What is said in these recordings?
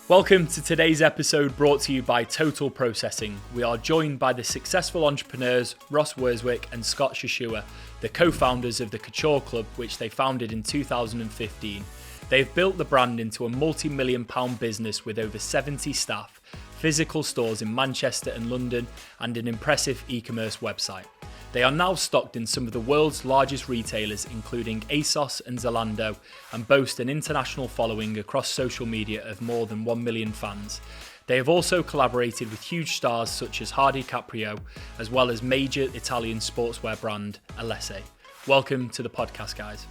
Welcome to today's episode brought to you by Total Processing. We are joined by the successful entrepreneurs Ross Worswick and Scott Shashua, the co-founders of the Couture Club, which they founded in 2015. They've built the brand into a multi-million pound business with over 70 staff, physical stores in Manchester and London, and an impressive e-commerce website. They are now stocked in some of the world's largest retailers, including ASOS and Zalando, and boast an international following across social media of more than 1 million fans. They have also collaborated with huge stars such as Hardy Caprio, as well as major Italian sportswear brand Alessi. Welcome to the podcast, guys.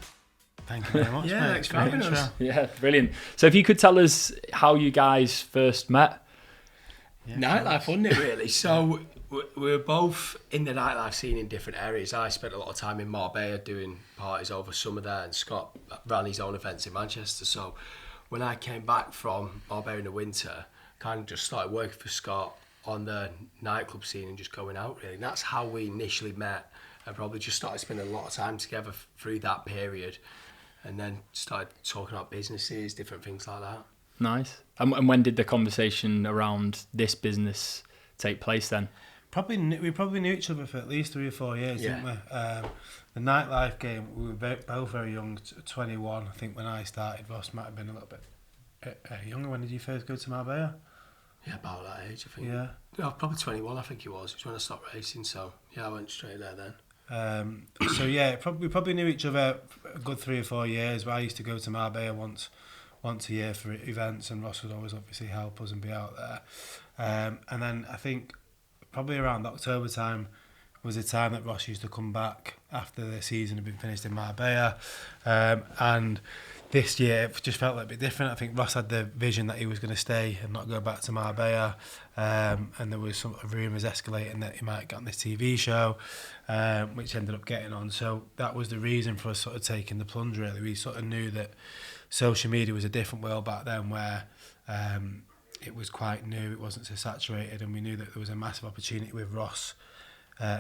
Thank you very much. Thanks for having us. Yeah, brilliant. So if you could tell us how you guys first met. Nightlife, wasn't it, really? So we were both in the nightlife scene in different areas. I spent a lot of time in Marbella doing parties over summer there, and Scott ran his own events in Manchester. So when I came back from Marbella in the winter, kind of just started working for Scott on the nightclub scene and just going out, really. And that's how we initially met, and probably just started spending a lot of time together through that period, and then started talking about businesses, different things like that. Nice. And when did the conversation around this business take place then? We probably knew each other for at least 3 or 4 years, didn't we? The nightlife game, we were both very young, 21. I think when I started, Ross might have been a little bit younger. When did you first go to Marbella? Yeah, about that age, I think. Yeah, probably 21, I think it was. It was when I stopped racing, so yeah, I went straight there then. We probably knew each other a good 3 or 4 years. I used to go to Marbella once a year for events, and Ross would always obviously help us and be out there. And then I think probably around October time was the time that Ross used to come back after the season had been finished in Marbella. And this year it just felt a little bit different. I think Ross had the vision that he was going to stay and not go back to Marbella. And there was some rumours escalating that he might get on this TV show, which ended up getting on. So that was the reason for us sort of taking the plunge, really. We sort of knew that social media was a different world back then, where it was quite new, it wasn't so saturated, and we knew that there was a massive opportunity with Ross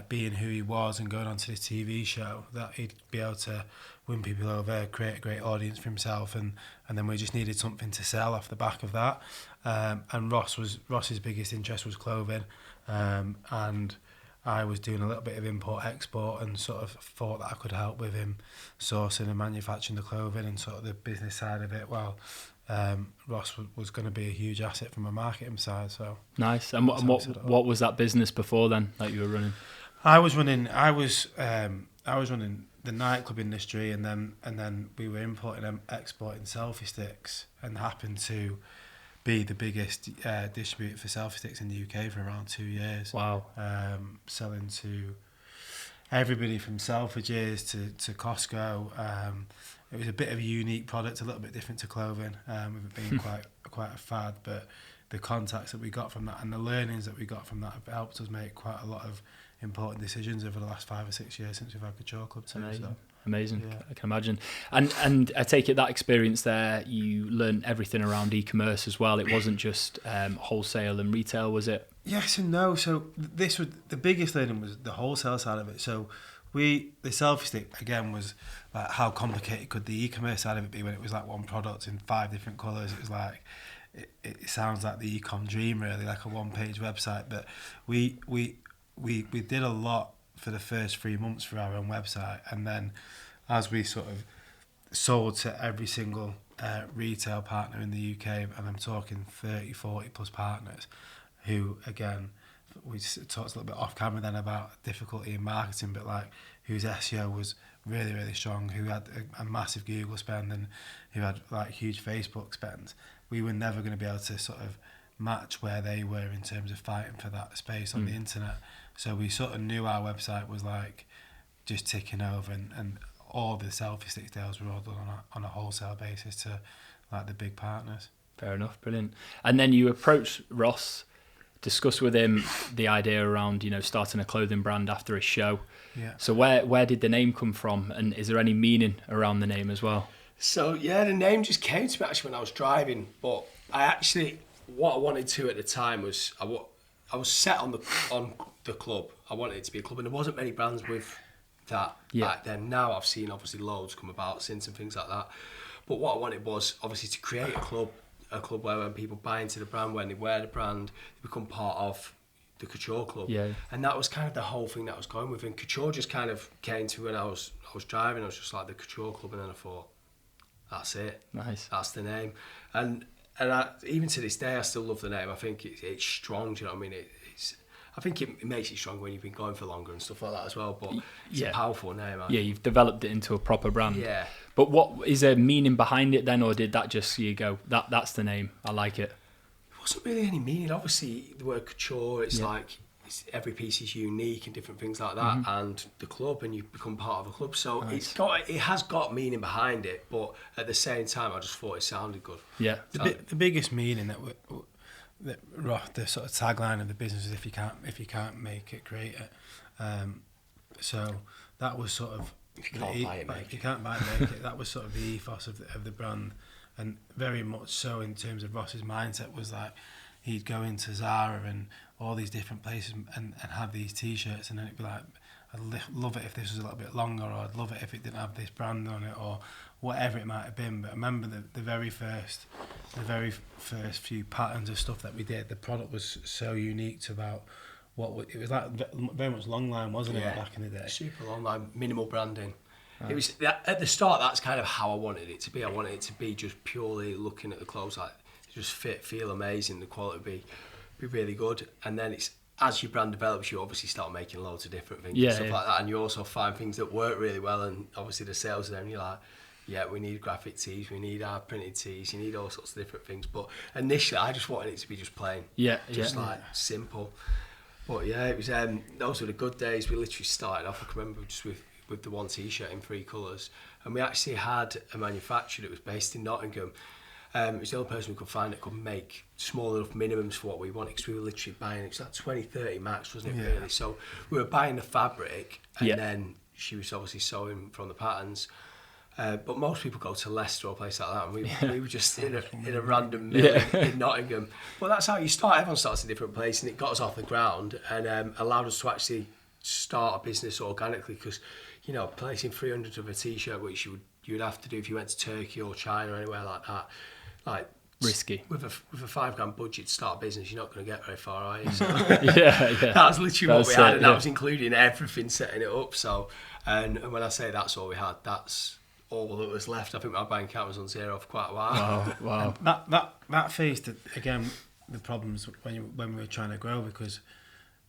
being who he was and going onto this TV show, that he'd be able to win people over, create a great audience for himself, and then we just needed something to sell off the back of that. And Ross's biggest interest was clothing, and I was doing a little bit of import-export and sort of thought that I could help with him sourcing and manufacturing the clothing and sort of the business side of it. Well, Ross was going to be a huge asset from a marketing side. So nice. And what was that business before then that you were running? I was running the nightclub industry, and then we were importing and exporting selfie sticks, and happened to be the biggest distributor for selfie sticks in the UK for around 2 years. Wow. Selling to everybody from Selfridges to Costco. It was a bit of a unique product, a little bit different to clothing, with it being quite a fad, but the contacts that we got from that and the learnings that we got from that have helped us make quite a lot of important decisions over the last 5 or 6 years since we've had Couture Club too. Amazing. Yeah. I can imagine. And I take it that experience there, you learned everything around e-commerce as well. It wasn't just wholesale and retail, was it? Yes and no. So this was the biggest learning, was the wholesale side of it. So the selfie stick again was like, how complicated could the e-commerce side of it be when it was like one product in 5 different colours? It was like it sounds like the e-com dream, really, like a one-page website. But we did a lot for the first 3 months for our own website, and then as we sort of sold to every single retail partner in the UK, and I'm talking 30, 40 plus partners, who again, we talked a little bit off camera then about difficulty in marketing, but like whose SEO was really, really strong, who had a massive Google spend and who had like huge Facebook spend. We were never going to be able to sort of match where they were in terms of fighting for that space on the internet. So we sort of knew our website was like just ticking over, and all the selfie stick deals were all done on a wholesale basis to like the big partners. Fair enough, brilliant. And then you approached Ross, discussed with him the idea around, starting a clothing brand after a show. Yeah. So where did the name come from, and is there any meaning around the name as well? So yeah, the name just came to me actually when I was driving, but what I wanted to at the time was I was set on the club. I wanted it to be a club, and there wasn't many brands with that back then. Now I've seen obviously loads come about since and things like that. But what I wanted was obviously to create a club a club where when people buy into the brand, when they wear the brand, they become part of the Couture Club. Yeah. And that was kind of the whole thing that I was going with. And Couture just kind of came to me when I was driving. I was just like, the Couture Club, and then I thought, that's it. Nice. That's the name. And even to this day, I still love the name. I think it's strong. Do you know what I mean? I think it makes it stronger when you've been going for longer and stuff like that as well. But it's a powerful name. Yeah, you've developed it into a proper brand. Yeah. But what is there meaning behind it then, or did that just you go, that's the name, I like it? There wasn't really any meaning. Obviously, the word couture, it's like every piece is unique and different things like that. And the club, and you become part of a club. So Nice. it has got meaning behind it. But at the same time, I just thought it sounded good. Yeah. The biggest meaning the sort of tagline of the business is if you can't make it, create it. So that was sort of If you can't buy it, make if you can't buy it, make it. That was sort of the ethos of the brand, and very much so in terms of Ross's mindset was like he'd go into Zara and all these different places and have these t-shirts, and then it'd be like, I'd love it if this was a little bit longer, or I'd love it if it didn't have this brand on it, or whatever it might have been. But I remember the very first few patterns of stuff that we did, the product was so unique to about it was like very much long line, wasn't it, back in the day? Super long line, minimal branding. Right. It was at the start. That's kind of how I wanted it to be. I wanted it to be just purely looking at the clothes, like just feel amazing, the quality be really good, and then it's as your brand develops, you obviously start making loads of different things and stuff like that, and you also find things that work really well, and obviously the sales there, and you're like, yeah, we need graphic tees, we need our printed tees, you need all sorts of different things. But initially, I just wanted it to be just plain, simple. But yeah, it was those were the good days. We literally started off, I can remember, just with the one t-shirt in 3 colours, and we actually had a manufacturer that was based in Nottingham. It was the only person we could find that could make small enough minimums for what we wanted, because we were literally buying, it was like 20-30 max, wasn't it, really? So we were buying the fabric, and then she was obviously sewing from the patterns. But most people go to Leicester or a place like that, and we were just in a random mill in Nottingham. But that's how you start. Everyone starts in a different place, and it got us off the ground and allowed us to actually start a business organically, because, you know, placing 300 of a t-shirt, which you would have to do if you went to Turkey or China or anywhere like that, like risky. With a £5,000 budget to start a business, you're not going to get very far, are you? So that was literally what we had, and that was including everything, setting it up. So, and when I say that's all we had, that's all that was left. I think my bank account was on zero for quite a while. Wow. That faced again the problems when we were trying to grow, because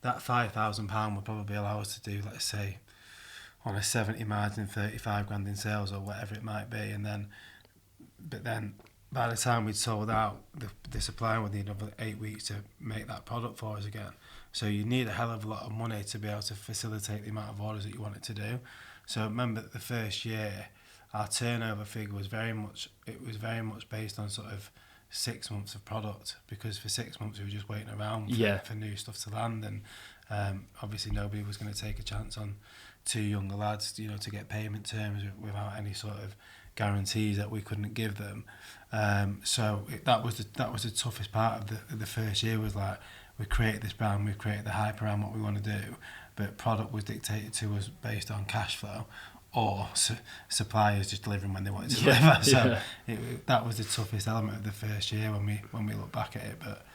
that £5,000 would probably allow us to do, let's say, on a 70 margin, 35 grand in sales or whatever it might be, but then by the time we'd sold out, the supplier would need another 8 weeks to make that product for us again. So you need a hell of a lot of money to be able to facilitate the amount of orders that you want it to do. So remember that the first year, our turnover figure was very much based on sort of 6 months of product, because for 6 months we were just waiting around for new stuff to land, and obviously nobody was going to take a chance on 2 younger lads, you know, to get payment terms without any sort of guarantees that we couldn't give them. That was the toughest part of the first year, was like, we created this brand, we've created the hype around what we want to do, but product was dictated to us based on cash flow, or suppliers just delivering when they wanted to deliver. So that was the toughest element of the first year when we look back at it. But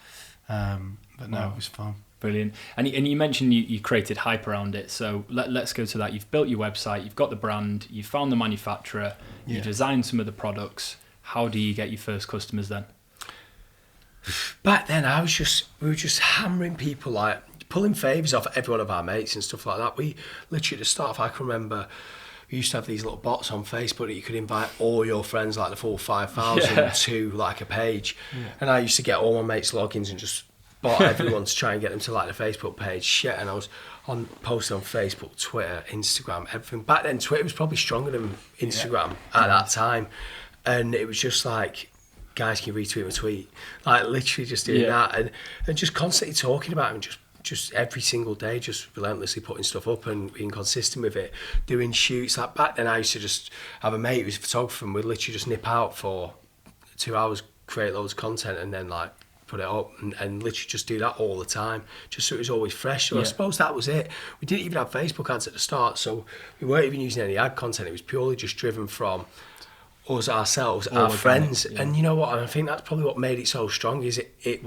no, it was fun. Brilliant. And you mentioned you created hype around it. So let's go to that. You've built your website, you've got the brand, you've found the manufacturer, you designed some of the products. How do you get your first customers then? Back then, we were just hammering people, like pulling favours off every one of our mates and stuff like that. We literally, at the start, if I can remember, we used to have these little bots on Facebook that you could invite all your friends, like the full 5,000, to like a page. And I used to get all my mates' logins and just bought everyone to try and get them to like the Facebook page. And I was posting on Facebook, Twitter, Instagram, everything. Back then, Twitter was probably stronger than Instagram at that time. And it was just like, guys, can you retweet my tweet? Like literally just doing that and just constantly talking about it, and just every single day, just relentlessly putting stuff up and being consistent with it, doing shoots. Like back then, I used to just have a mate who was a photographer, and we'd literally just nip out for 2 hours, create loads of content, and then like put it up and literally just do that all the time, just so it was always fresh. So I suppose that was it. We didn't even have Facebook ads at the start, so we weren't even using any ad content. It was purely just driven from us ourselves, All our organic, friends. yeah. And you know what? I think that's probably what made it so strong. Is it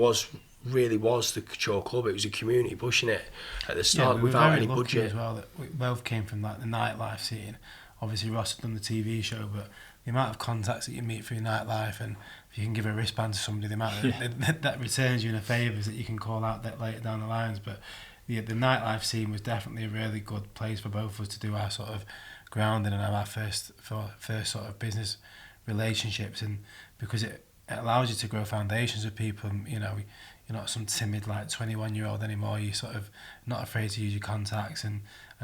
really was the Couture Club. It was a community pushing it at the start we were without very any lucky budget. as well that we both came from like the nightlife scene. Obviously Ross had done the TV show, but the amount of contacts that you meet through nightlife, and if you can give a wristband to somebody, the amount that returns you in a favours that you can call out that later down the lines. But the nightlife scene was definitely a really good place for both of us to do our sort of grounding and have our first sort of business relationships, and because it allows you to grow foundations with people. And, you know, you're not some timid like 21-year-old anymore. You're sort of not afraid to use your contacts and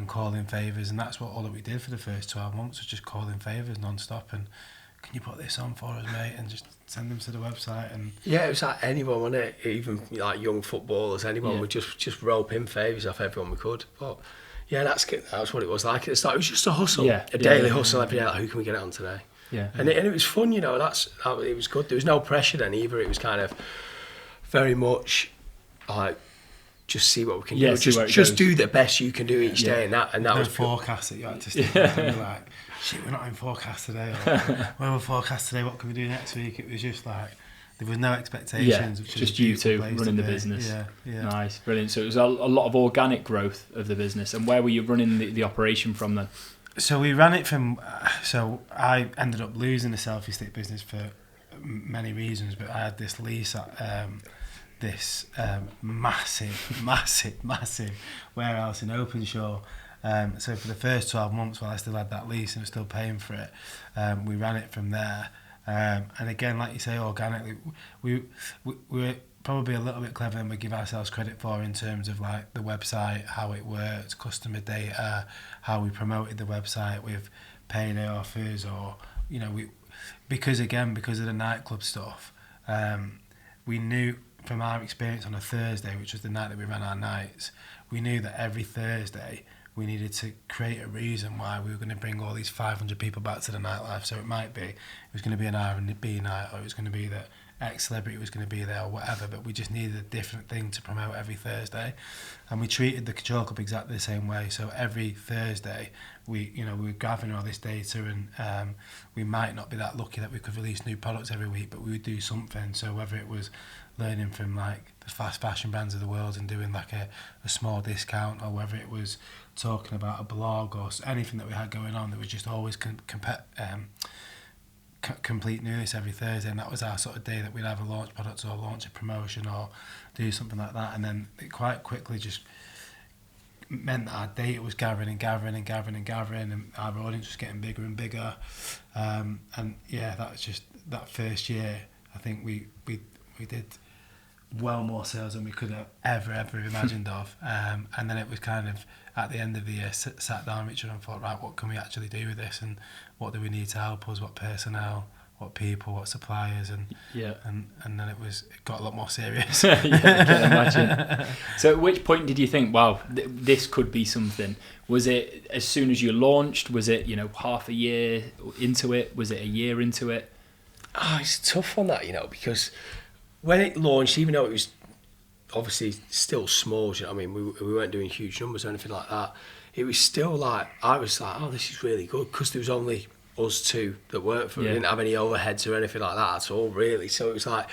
call in favours, and that's all that we did for the first 12 months was just call in favours non-stop. And can you put this on for us, mate, and just send them to the website. And yeah, it was like anyone, wasn't it? Even like young footballers, anyone would just rope in favours off everyone we could. But yeah, that's what it was like at the start. It was just a hustle, a daily hustle every day. Like, who can we get it on today? Yeah, and it was fun, you know. It was good. There was no pressure then either. It was kind of very much like just see what we can do. Just do the best you can do each day, and that no was forecast that you had to stick with. And be like, shit, we're not in forecast today. Or, we're in forecast today. What can we do next week? It was just like there was no expectations. Yeah, just you two running the business. Yeah. Nice, brilliant. So it was a lot of organic growth of the business. And where were you running the operation from then? So we ran it from. So I ended up losing the selfie stick business for many reasons, but I had this lease at this massive warehouse in Openshaw. So for the first 12 months, while I still had that lease and was still paying for it, we ran it from there. And again, like you say, organically, we were probably a little bit clever than we give ourselves credit for in terms of like the website, how it worked, customer data, how we promoted the website with payday offers, or you know, because of the nightclub stuff, we knew from our experience on a Thursday, which was the night that we ran our nights, we knew that every Thursday we needed to create a reason why we were going to bring all these 500 people back to the nightlife. So it might be, it was going to be an R&B night, or it was going to be that X celebrity was going to be there or whatever, but we just needed a different thing to promote every Thursday. And we treated the Couture Club exactly the same way. So every Thursday we were gathering all this data, and we might not be that lucky that we could release new products every week, but we would do something. So whether it was learning from like the fast fashion brands of the world and doing like a small discount, or whether it was talking about a blog or anything that we had going on, there was just always complete newness every Thursday, and that was our sort of day that we'd either launch products or launch a promotion or do something like that. And then it quite quickly just meant that our data was gathering, and our audience was getting bigger and bigger. And yeah, that was just that first year. I think we did well more sales than we could have ever imagined of. And then it was kind of at the end of the year, sat down Richard and thought, right, what can we actually do with this, and what do we need to help us, what personnel, what people, what suppliers, and then it got a lot more serious. Yeah, I can imagine. So at which point did you think, wow, this could be something? Was it as soon as you launched? Was it, half a year into it? Was it a year into it? It's tough on that, because when it launched, even though it was obviously still small, I mean, we weren't doing huge numbers or anything like that, it was still like, I was like, oh, this is really good, because there was only us two that worked for it. We didn't have any overheads or anything like that at all, really. So it was like,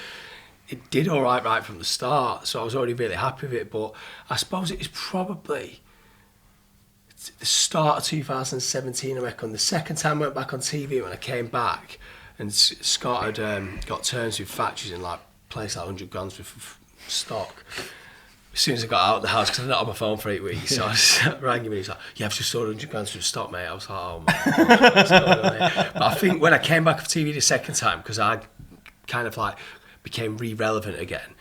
it did all right from the start, so I was already really happy with it. But I suppose it was probably the start of 2017, I reckon. The second time I went back on TV, when I came back, and Scott had got terms with factories in like places like 100 grams worth of stock. As soon as I got out of the house, because I'd not on my phone for 8 weeks, so I rang him and he's like, yeah, I've just sold 100 grams worth of stock, mate. I was like, oh my God, what's going on here? But I think when I came back on TV the second time, because I kind of like became re-relevant again,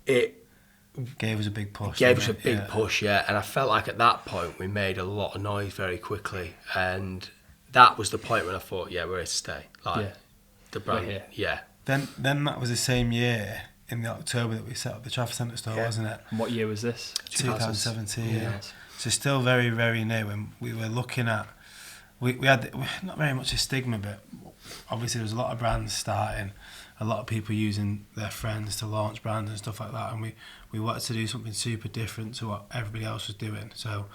it gave us a big push. Push, and I felt like at that point we made a lot of noise very quickly, and that was the point when I thought, yeah, we're here to stay. The brand, Then that was the same year, in the October, that we set up the Trafford Centre store, wasn't it? And what year was this? 2017. So still very, very new, and we were looking at, we had not very much a stigma, but obviously there was a lot of brands starting, a lot of people using their friends to launch brands and stuff like that, and we wanted to do something super different to what everybody else was doing. So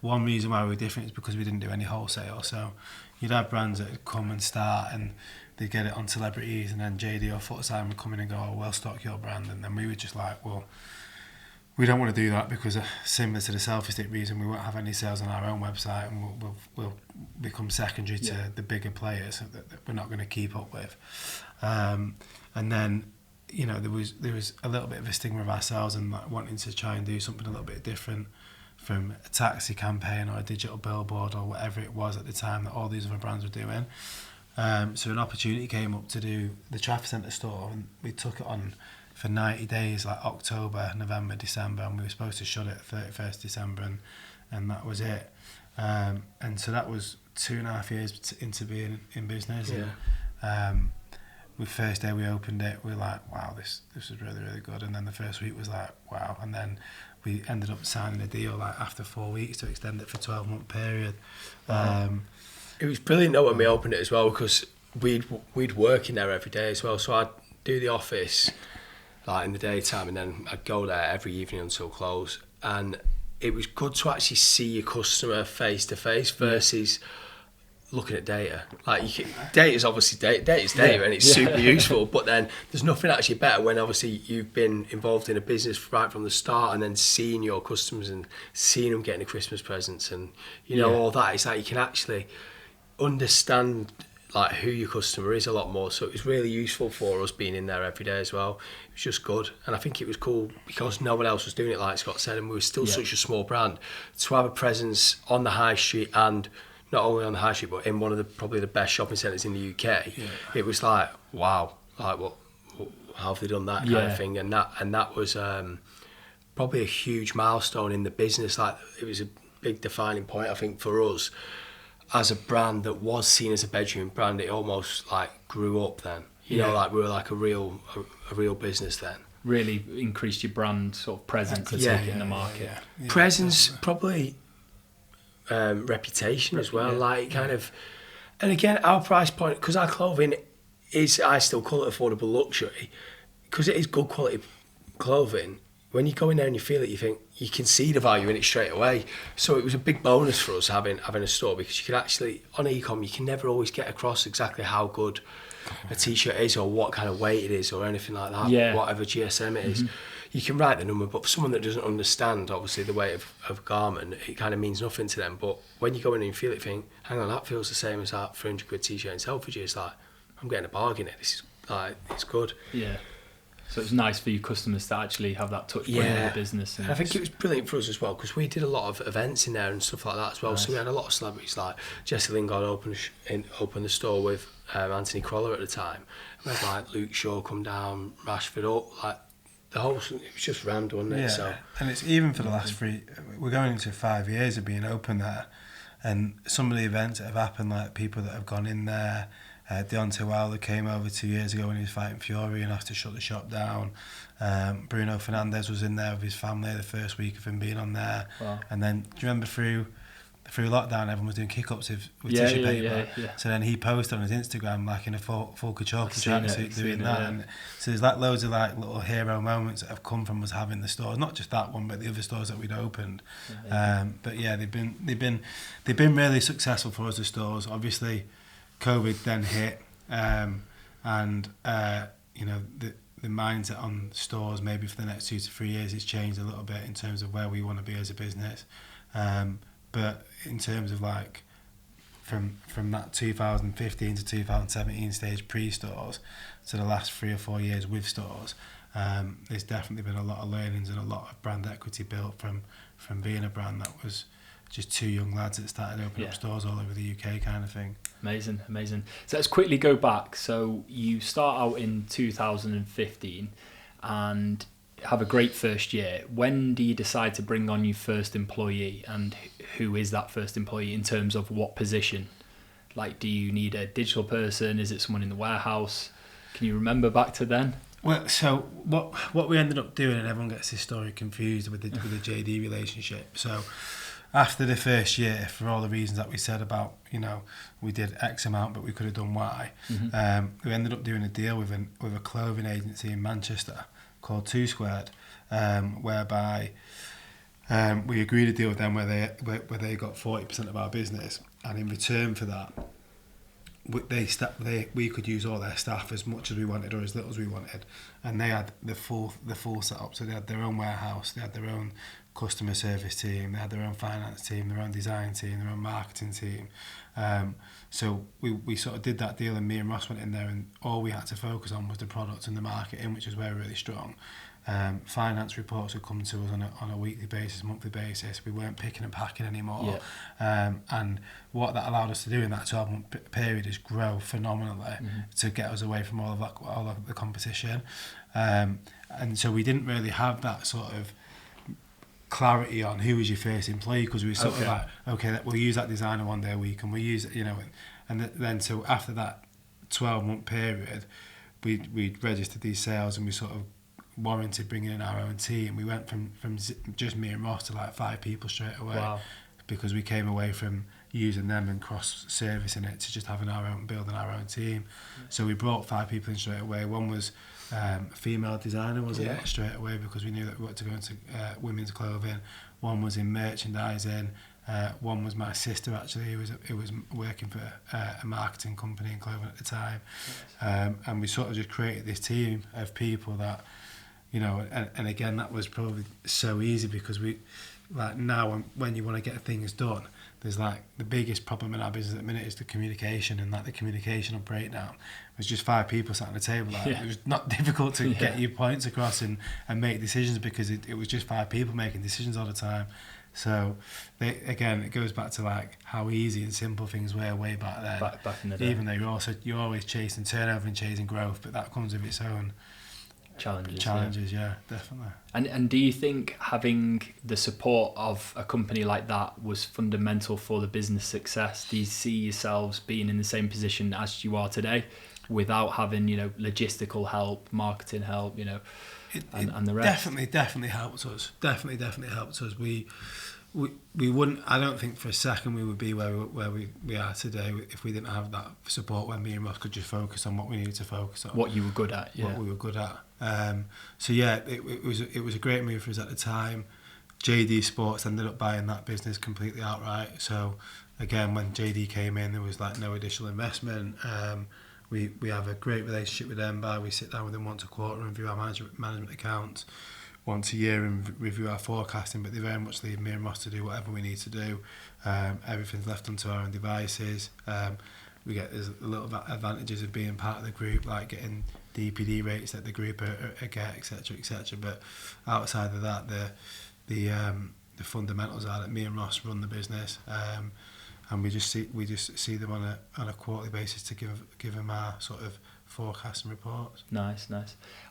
one reason why we were different is because we didn't do any wholesale. So you'd have brands that would come and start, and they get it on celebrities, and then JD or Footside would come in and go, oh, we'll stock your brand, and then we were just like, well, we don't want to do that because similar to the selfie stick reason, we won't have any sales on our own website, and we'll become secondary to the bigger players that we're not going to keep up with. And then, you know, there was a little bit of a stigma of ourselves and like wanting to try and do something a little bit different from a taxi campaign or a digital billboard or whatever it was at the time that all these other brands were doing. So an opportunity came up to do the Trafford Centre store, and we took it on for 90 days, like October, November, December, and we were supposed to shut it 31st December, and that was it. And so that was 2.5 years into being in business. Yeah. And, the first day we opened it, we were like, wow, this is really, really good. And then the first week was like, wow. And then we ended up signing a deal like after 4 weeks to extend it for a 12-month period. It was brilliant though when we opened it as well, because we'd work in there every day as well. So I'd do the office like in the daytime, and then I'd go there every evening until close. And it was good to actually see your customer face to face versus looking at data. Like data is obviously data and it's super useful, but then there's nothing actually better when obviously you've been involved in a business right from the start, and then seeing your customers and seeing them getting the Christmas presents and you know all that. It's like you can actually understand like who your customer is a lot more. So it was really useful for us being in there every day as well. It was just good, and I think it was cool because no one else was doing it, like Scott said, and we were still such a small brand to have a presence on the high street, and not only on the high street but in one of the probably the best shopping centres in the UK. It was like, wow, like what how have they done that kind of thing, and that was probably a huge milestone in the business. Like it was a big defining point, I think, for us as a brand that was seen as a bedroom brand. It almost like grew up then, you know, like we were like a real business then. Really increased your brand sort of presence in the market. Presence, probably reputation as well, like kind of. And again, our price point, because our clothing is, I still call it affordable luxury, because it is good quality clothing. When you go in there and you feel it, you think you can see the value in it straight away. So it was a big bonus for us having a store, because you could actually, on e-com, you can never always get across exactly how good a t-shirt is or what kind of weight it is or anything like that, whatever GSM it is. You can write the number, but for someone that doesn't understand obviously the weight of a garment, it kind of means nothing to them. But when you go in and you feel it, you think, hang on, that feels the same as that 300 quid t-shirt in Selfridges. It's like, I'm getting a bargain here. This is like, it's good. Yeah. So it's nice for your customers to actually have that touch point in the business. And I think it was brilliant for us as well, because we did a lot of events in there and stuff like that as well. Nice. So we had a lot of celebrities, like Jesse Lingard opened the store with Anthony Croller at the time. We had like Luke Shaw come down, Rashford up, like the whole, it was just rammed, wasn't it? Yeah, so, and it's even for the last we're going into 5 years of being open there, and some of the events that have happened, like people that have gone in there, Deontay Wilder came over 2 years ago when he was fighting Fury and asked to shut the shop down. Bruno Fernandes was in there with his family the first week of him being on there. Wow. And then, do you remember through lockdown, everyone was doing kick-ups with tissue paper. Yeah. So then he posted on his Instagram like in a full couture tracksuit doing that. And so there's like loads of like little hero moments that have come from us having the stores, not just that one, but the other stores that we'd opened. But yeah, they've been really successful for us, the stores. Obviously, COVID then hit, and you know, the mindset on stores maybe for the next 2 to 3 years has changed a little bit in terms of where we want to be as a business. But in terms of like from that 2015 to 2017 stage pre-stores to the last 3 or 4 years with stores, there's definitely been a lot of learnings and a lot of brand equity built from being a brand that was just 2 young lads that started opening up stores all over the UK kind of thing. Amazing. So let's quickly go back. So you start out in 2015 and have a great first year. When do you decide to bring on your first employee, and who is that first employee in terms of what position? Like, do you need a digital person? Is it someone in the warehouse? Can you remember back to then? Well, so what we ended up doing, and everyone gets this story confused with the JD relationship. So after the first year, for all the reasons that we said about, you know, we did X amount, but we could have done Y. We ended up doing a deal with a clothing agency in Manchester called 2 Squared, whereby we agreed a deal with them where they got 40% of our business, and in return for that, we could use all their staff as much as we wanted or as little as we wanted, and they had the full setup. So they had their own warehouse, they had their own customer service team, they had their own finance team, their own design team, their own marketing team. So we sort of did that deal, and me and Ross went in there, and all we had to focus on was the product and the marketing, which is where we're really strong. Finance reports would come to us on a weekly basis, monthly basis. We weren't picking and packing anymore. And what that allowed us to do in that 12-month period is grow phenomenally to get us away from all of the competition. And so we didn't really have that sort of clarity on who was your first employee, because we were sort of like, okay, we'll use that designer one day a week, and we'll use it, and then so after that 12-month period, we registered these sales, and we sort of warranted bringing in our own team. We went from just me and Ross to like 5 people straight away. Wow. Because we came away from using them and cross-servicing it to just building our own team. So we brought 5 people in straight away. One was a female designer, wasn't it, straight away, because we knew that we wanted to go into women's clothing. One was in merchandising. One was my sister, actually, who was working for a marketing company in clothing at the time. And we sort of just created this team of people that, and again, that was probably so easy, because we, like now, when you want to get things done, there's like the biggest problem in our business at the minute is the communication, and like the communicational breakdown. It was just 5 people sat on the table. Like, it was not difficult to get your points across and make decisions, because it was just 5 people making decisions all the time. So again, it goes back to like how easy and simple things were way back then. Back in the day. Even though you're always chasing turnover and chasing growth, but that comes with its own challenges, yeah, definitely. And do you think having the support of a company like that was fundamental for the business success? Do you see yourselves being in the same position as you are today, without having logistical help, marketing help, and the rest? Definitely helped us. Definitely helped us. We wouldn't. I don't think for a second we would be where we are today if we didn't have that support. When me and Ross could just focus on what we needed to focus on, what you were good at, what we were good at. So yeah, it was a great move for us at the time. JD Sports ended up buying that business completely outright. So again, when JD came in, there was like no additional investment. We have a great relationship with them. We sit down with them once a quarter and review our management accounts. Once a year and review our forecasting, but they very much leave me and Ross to do whatever we need to do. Everything's left onto our own devices. We get there's a little advantages of being part of the group, like getting DPD rates that the group are get, etc., etc. But outside of that, the fundamentals are that me and Ross run the business, and we just see them on a quarterly basis to give them our sort of forecasts and reports. Nice.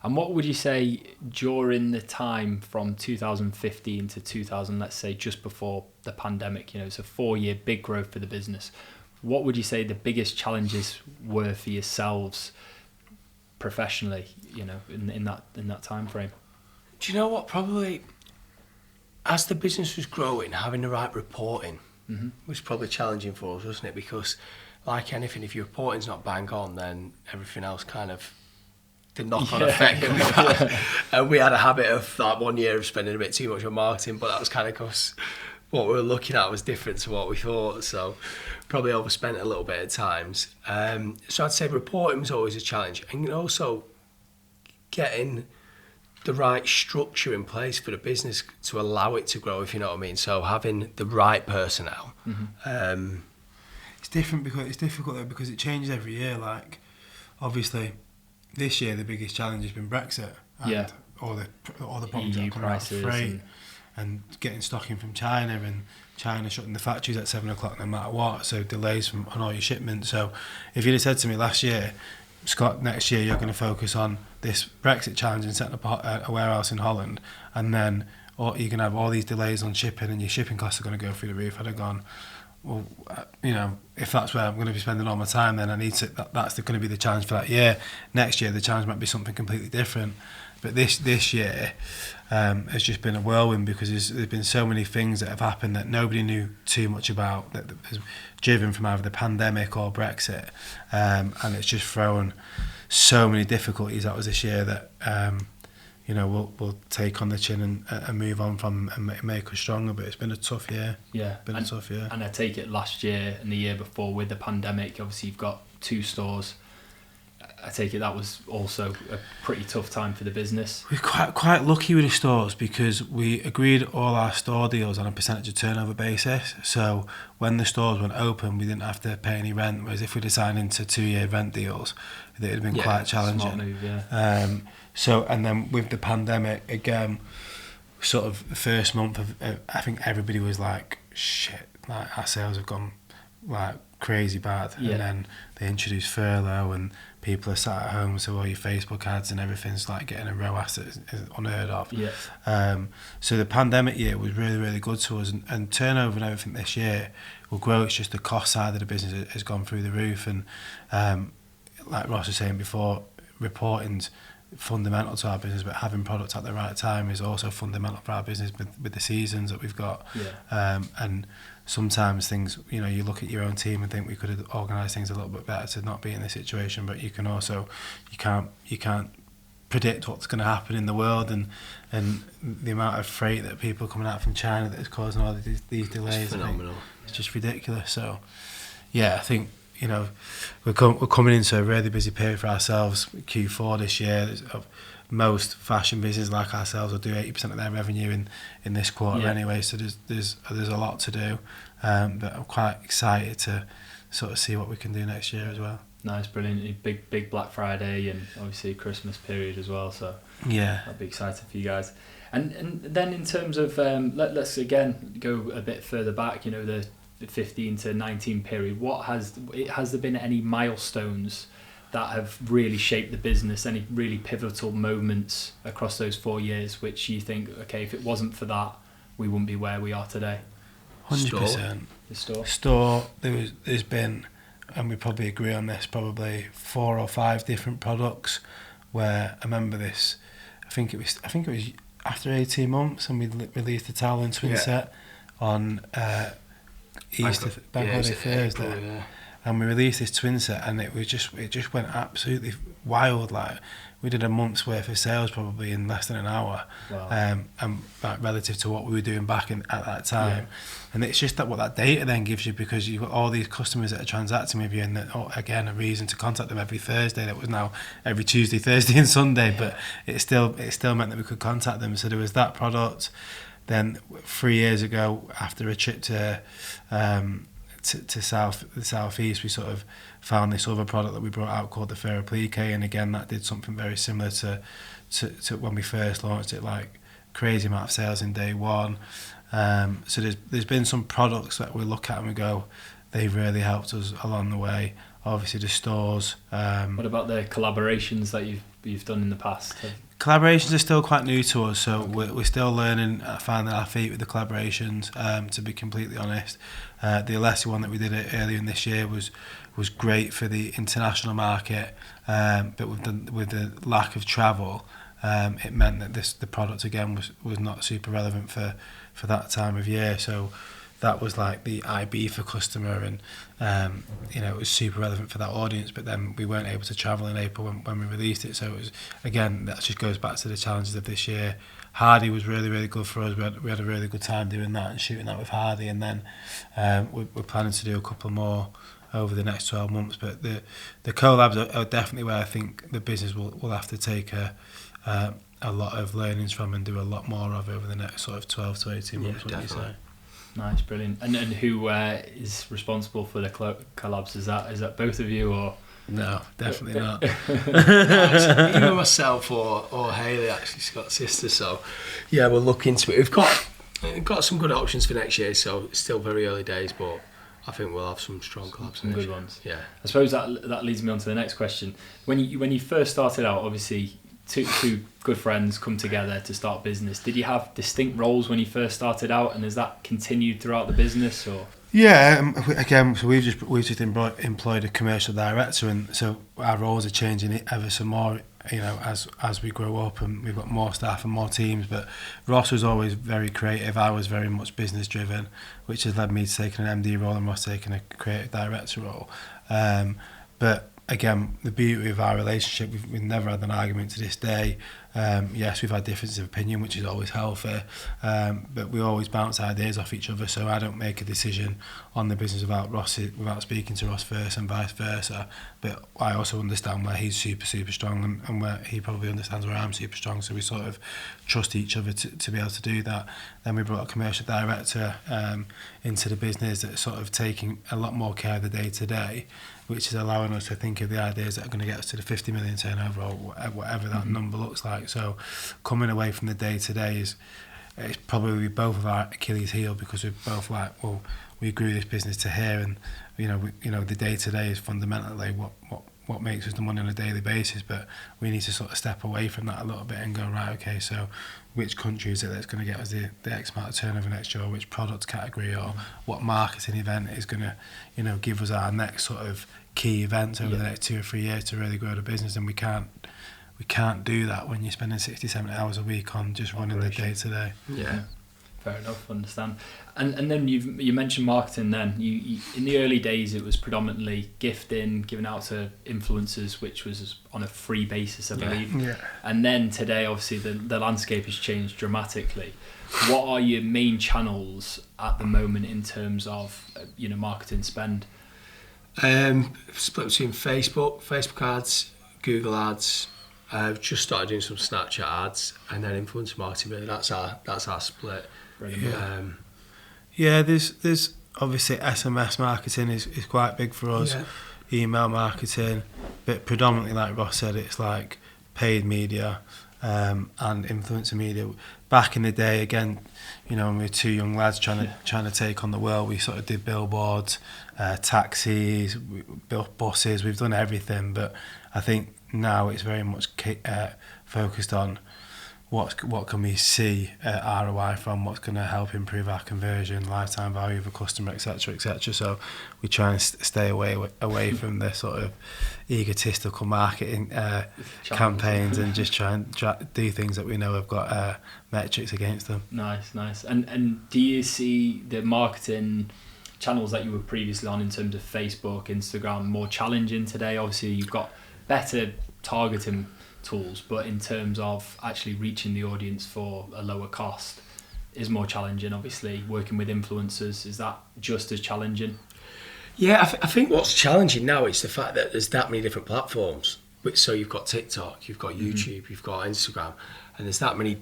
And what would you say during the time from 2015 to 2000, let's say just before the pandemic, it's a 4-year big growth for the business. What would you say the biggest challenges were for yourselves professionally, in that time frame? Do you know what? Probably as the business was growing, having the right reporting was probably challenging for us, wasn't it? Because like anything, if your reporting's not bang on, then everything else kind of the knock-on effect that we've had. And we had a habit of like 1 year of spending a bit too much on marketing, but that was kind of because what we were looking at was different to what we thought, so probably overspent a little bit at times. So I'd say reporting was always a challenge, and also getting the right structure in place for the business to allow it to grow, if you know what I mean. So having the right personnel. It's difficult though, because it changes every year. Like obviously this year the biggest challenge has been Brexit and all the problems EU that come out of freight and getting stock in from China, and China shutting the factories at 7 o'clock no matter what, so delays on all your shipments. So if you'd have said to me last year, Scott, next year you're going to focus on this Brexit challenge and setting up a warehouse in Holland, and then you're going to have all these delays on shipping and your shipping costs are going to go through the roof, I'd have gone, well, if that's where I'm going to be spending all my time, then I need to. That's going to be the challenge for that year. Next year, the challenge might be something completely different. But this year has just been a whirlwind, because there's been so many things that have happened that nobody knew too much about, that was driven from either the pandemic or Brexit, and it's just thrown so many difficulties at us this year that we'll take on the chin and move on from and make us stronger. But it's been a tough year. Yeah, a tough year. And I take it last year and the year before with the pandemic, obviously you've got 2 stores. I take it that was also a pretty tough time for the business. We're quite lucky with the stores because we agreed all our store deals on a percentage of turnover basis. So when the stores went open, we didn't have to pay any rent. Whereas if we'd have signed into 2-year rent deals, it would have been quite challenging. Smart move, yeah. So and then with the pandemic again, sort of the first month of I think everybody was like, shit, like our sales have gone like crazy bad. Yeah. And then they introduced furlough and people are sat at home, so all your Facebook ads and everything's like getting a ROAS that is unheard of. Yeah. So the pandemic year was really, really good to us, and turnover and everything this year will grow. It's just the cost side of the business has gone through the roof, and like Ross was saying before, reporting's fundamental to our business, but having product at the right time is also fundamental for our business with the seasons that we've got. Yeah. And sometimes things, you know, you look at your own team and think we could have organised things a little bit better to not be in this situation, but you can also you can't predict what's going to happen in the world, and the amount of freight that people coming out from China that is causing all these delays. It's phenomenal. It's just ridiculous. So yeah, I think, you know, we're coming into a really busy period for ourselves. Q4 this year, most fashion businesses like ourselves will do 80% of their revenue in this quarter anyway. So there's a lot to do, but I'm quite excited to sort of see what we can do next year as well. Nice, brilliant. Big Black Friday and obviously Christmas period as well. So yeah, that'll be exciting for you guys. And then in terms of let's again go a bit further back. You know, the 15 to 19 period. Has there been any milestones that have really shaped the business? Any really pivotal moments across those 4 years, which you think, okay, if it wasn't for that, we wouldn't be where we are today? 100%. The store. Store. There's been, and we probably agree on this, probably 4 or 5 different products where I remember this. I think it was after 18 months, and we released the towel and twin set on Bank Holiday Thursday. April, yeah. And we released this twin set, and it just went absolutely wild. Like, we did a month's worth of sales probably in less than an hour. Wow. And like, relative to what we were doing back at that time. Yeah. And it's just that what that data then gives you, because you've got all these customers that are transacting with you, and again, a reason to contact them every Thursday. That was now every Tuesday, Thursday and Sunday, yeah. But it still meant that we could contact them. So there was that product. Then 3 years ago, after a trip to the southeast, we sort of found this other product that we brought out called the Fer Applique, and again that did something very similar to when we first launched it, like crazy amount of sales in day one. So there's been some products that we look at and we go, they've really helped us along the way. Obviously the stores. What about the collaborations that you've done in the past? Collaborations are still quite new to us, so we're still learning, finding our feet with the collaborations, to be completely honest. The Alessi one that we did earlier in this year was great for the international market, but with the lack of travel, it meant that the product again was not super relevant for that time of year. So that was like the IB for customer, and it was super relevant for that audience, but then we weren't able to travel in April when we released it. So it was, again, that just goes back to the challenges of this year. Hardy was really, really good for us. We had a really good time doing that and shooting that with Hardy, and then we're planning to do a couple more over the next 12 months. But the collabs are definitely where I think the business will have to take a lot of learnings from and do a lot more of over the next sort of 12 to 18 months. Yeah, definitely. Nice, brilliant. And who is responsible for the collabs? Is that both of you, or? No, definitely not. No, either myself or Hayley, actually, Scott's sister. So yeah, we'll look into it. We've got some good options for next year, so it's still very early days, but I think we'll have some strong collabs. Some good ones. Yeah. I suppose that leads me on to the next question. When you first started out, obviously two good friends come together to start business. Did you have distinct roles when you first started out, and has that continued throughout the business, or? Yeah, again, so we've just employed a commercial director, and so our roles are changing ever so more, as we grow up and we've got more staff and more teams. But Ross was always very creative. I was very much business driven, which has led me to taking an MD role and Ross taking a creative director role. But again, the beauty of our relationship, we've never had an argument to this day. Yes, we've had differences of opinion, which is always healthy, but we always bounce ideas off each other. So I don't make a decision on the business without speaking to Ross first, and vice versa. But I also understand where he's super strong, and where he probably understands where I'm super strong. So we sort of trust each other to be able to do that. Then we brought a commercial director into the business that's sort of taking a lot more care of the day to day, which is allowing us to think of the ideas that are going to get us to the 50 million turnover, or whatever that number looks like. So coming away from the day to day is it's probably both of our Achilles heel, because we're both like, well, we grew this business to here, and the day to day is fundamentally what makes us the money on a daily basis. But we need to sort of step away from that a little bit and go, right, okay, so which country is it that's going to get us the X amount of turnover next year, or which product category, or what marketing event is going to give us our next sort of key events over the next 2 or 3 years to really grow the business. And we can't do that when you're spending 60-70 hours a week on just running the day to day. Yeah, fair enough, understand. And then you mentioned marketing. Then you in the early days it was predominantly gifting, giving out to influencers, which was on a free basis, I believe. Yeah. And then today, obviously, the landscape has changed dramatically. What are your main channels at the moment in terms of marketing spend? Split between Facebook ads, Google ads. I've just started doing some Snapchat ads, and then influencer marketing. Really, that's our split. Yeah, there's obviously SMS marketing is quite big for us. Yeah. Email marketing, but predominantly, like Ross said, it's like paid media and influencer media. Back in the day, again, when we were two young lads trying to take on the world, we sort of did billboards, taxis, buses. We've done everything, but I think now it's very much focused on what can we see ROI from, what's going to help improve our conversion, lifetime value of a customer, etc., etc. So we try and stay away from the sort of egotistical marketing campaigns, and just try and do things that we know have got metrics against them. Nice. And do you see the marketing channels that you were previously on in terms of Facebook, Instagram, more challenging today? Obviously, you've got better targeting tools, but in terms of actually reaching the audience for a lower cost is more challenging. Obviously, working with influencers, is that just as challenging? Yeah, I think what's challenging now is the fact that there's that many different platforms. So you've got TikTok, you've got YouTube, you've got Instagram, and there's that many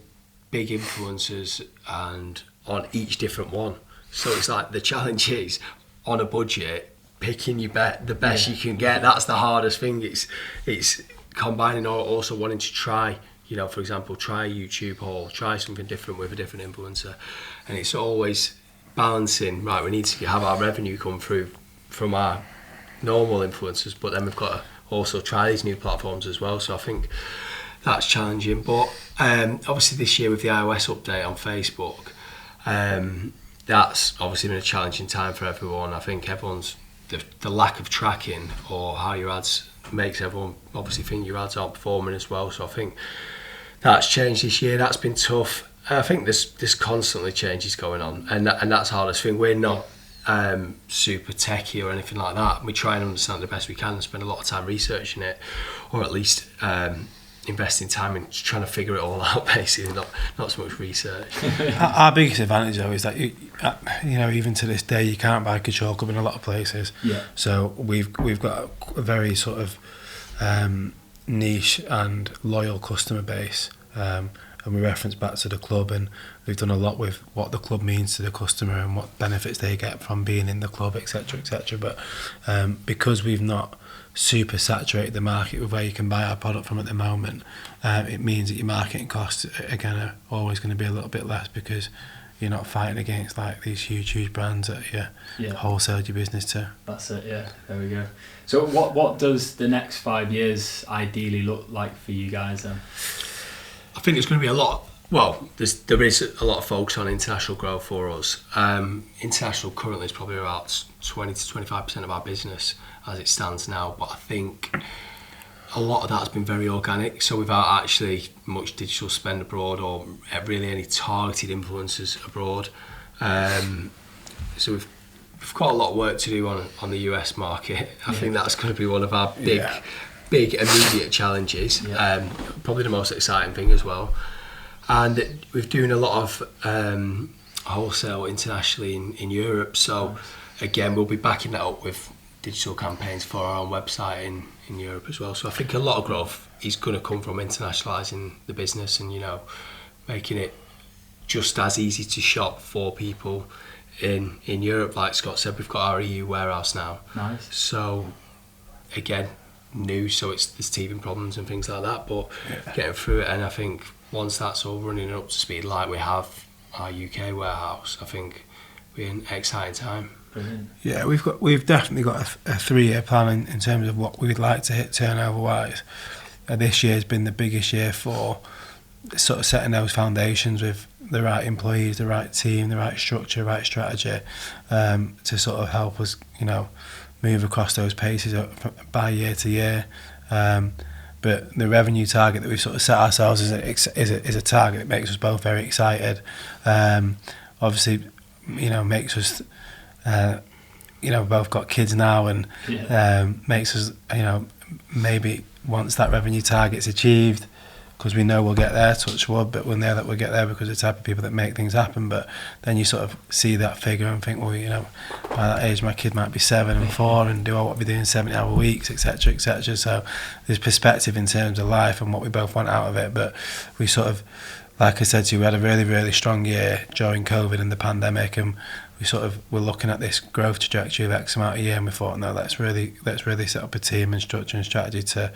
big influencers and on each different one. So it's like the challenge is on a budget, picking the best you can get. That's the hardest thing. It's combining or also wanting to try, for example, try a YouTube haul, try something different with a different influencer. And it's always balancing, right, we need to have our revenue come through from our normal influencers, but then we've got to also try these new platforms as well. So I think that's challenging. But obviously this year with the iOS update on Facebook, that's obviously been a challenging time for everyone. I think everyone's, the lack of tracking or how your ads makes everyone obviously think your ads aren't performing as well. So I think that's changed this year. That's been tough. I think there's constantly changes going on, and that's the hardest thing. We're not super techie or anything like that. We try and understand it the best we can and spend a lot of time researching it, or at least investing time in trying to figure it all out, basically, not so much research. Our biggest advantage though is that even to this day you can't buy Couture Club in a lot of places. Yeah. So we've got a very sort of niche and loyal customer base, and we reference back to the club, and we've done a lot with what the club means to the customer and what benefits they get from being in the club, etc., etc. But because we've not super saturated the market with where you can buy our product from at the moment, it means that your marketing costs again are always going to be a little bit less, because you're not fighting against like these huge brands that you wholesale your business to. That's it. Yeah, there we go. So what does the next 5 years ideally look like for you guys then? I think it's going to be a lot. Well, there is a lot of focus on international growth for us. International currently is probably about 20 to 25% of our business as it stands now, but I think a lot of that has been very organic, so without actually much digital spend abroad or really any targeted influencers abroad. So we've we've got a lot of work to do on the US market. I think that's going to be one of our big immediate challenges. Probably the most exciting thing as well. And we're doing a lot of wholesale internationally in Europe. So again, we'll be backing that up with digital campaigns for our own website in Europe as well. So I think a lot of growth is going to come from internationalising the business and, you know, making it just as easy to shop for people in Europe. Like Scott said, we've got our EU warehouse now. Nice. So again, new, so there's teething problems and things like that, but getting through it. And I think once that's all running up to speed, like we have our UK warehouse, I think we're in an exciting time. Brilliant. Yeah, we've definitely got a 3-year plan in terms of what we'd like to hit turnover-wise. This year's been the biggest year for sort of setting those foundations with the right employees, the right team, the right structure, right strategy, to sort of help us, you know, move across those paces by year to year. But the revenue target that we've sort of set ourselves is a target that makes us both very excited. Obviously, you know, makes us, you know, both got kids now, and makes us, you know, maybe once that revenue target's achieved, because we know we'll get there, touch wood, but we'll know that we'll get there because of the type of people that make things happen. But then you sort of see that figure and think, well, you know, by that age my kid might be 7 and 4 and do I want to be doing 70-hour weeks, etc., etc. So there's perspective in terms of life and what we both want out of it. But we sort of, like I said to you, we had a really, really strong year during COVID and the pandemic, and we sort of were looking at this growth trajectory of X amount a year, and we thought, no, let's really set up a team and structure and strategy to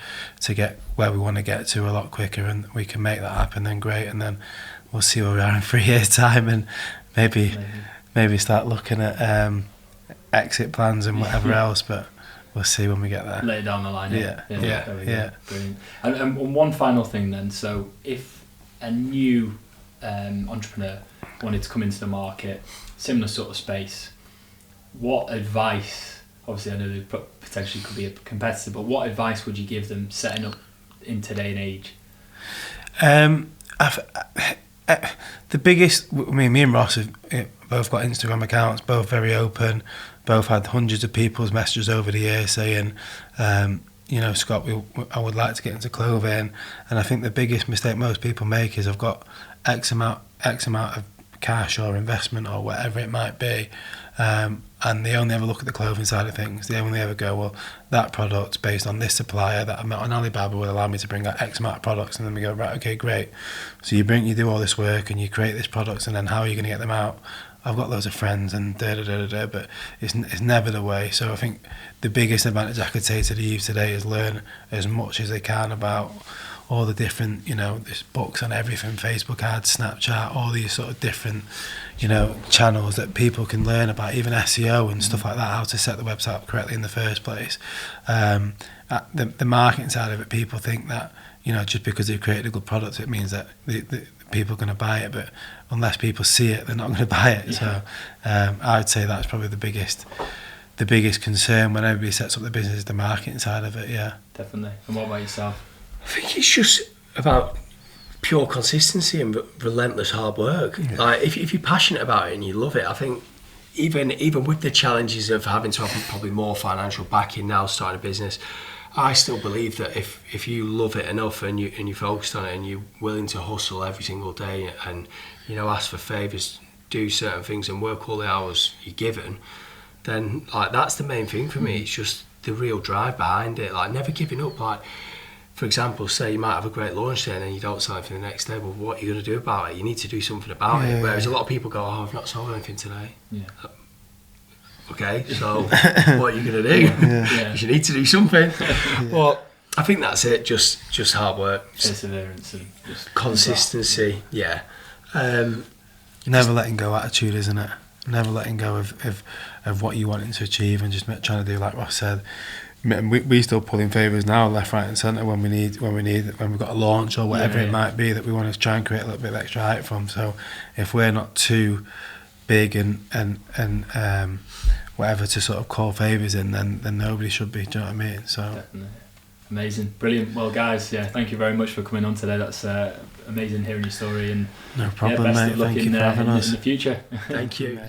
get where we want to get to a lot quicker, and we can make that happen. Then great, and then we'll see where we are in 3 years' time, and maybe start looking at exit plans and whatever else. But we'll see when we get there. Later down the line. Yeah. Brilliant. And one final thing then. So if a new entrepreneur wanted to come into the market, similar sort of space, what advice, obviously I know they potentially could be a competitor, but what advice would you give them setting up in today and age? The biggest, I mean, me and Ross have both got Instagram accounts, both very open, both had hundreds of people's messages over the years saying, you know, Scott, I would like to get into clothing. And I think the biggest mistake most people make is I've got X amount of cash or investment or whatever it might be, and they only ever look at the clothing side of things. They only ever go, well, that product based on this supplier that I met on Alibaba will allow me to bring out X amount of products, and then we go, right, okay, great. So you do all this work and you create these products, and then how are you going to get them out? I've got loads of friends and but it's never the way. So I think the biggest advantage I could say to the youth today is learn as much as they can about all the different, you know, there's books on everything, Facebook ads, Snapchat, all these sort of different, you know, channels that people can learn about, even SEO and stuff like that, how to set the website up correctly in the first place. The marketing side of it, people think that, you know, just because they've created a good product, it means that the people are going to buy it, but unless people see it, they're not going to buy it. So I would say that's probably the biggest concern when everybody sets up the business, is the marketing side of it. Yeah, definitely. And what about yourself? I think it's just about pure consistency and relentless hard work. Yeah. Like if you're passionate about it and you love it, I think even with the challenges of having to have probably more financial backing now starting a business, I still believe that if you love it enough and you're focused on it and you're willing to hustle every single day and, you know, ask for favours, do certain things and work all the hours you're given, then like that's the main thing for me. It's just the real drive behind it, like never giving up. Like, for example, say you might have a great launch day and then you don't sell anything the next day. Well, what are you going to do about it? You need to do something about it. Whereas a lot of people go, oh, I've not sold anything today. Yeah. Okay, so what are you going to do? You need to do something. Well, I think that's it. Just hard work, perseverance, and just consistency. Yeah. Never letting go attitude, isn't it? Never letting go of what you wanting to achieve, and just trying to do like Ross said. We still pull in favours now, left, right, and centre when we've got a launch or whatever it might be that we want to try and create a little bit of extra hype from. So if we're not too big and whatever to sort of call favours in, then nobody should be. Do you know what I mean? So definitely. Amazing, brilliant. Well, guys, thank you very much for coming on today. That's amazing hearing your story, and no problem, best mate. of luck Thank you for having us in the future. Thank you.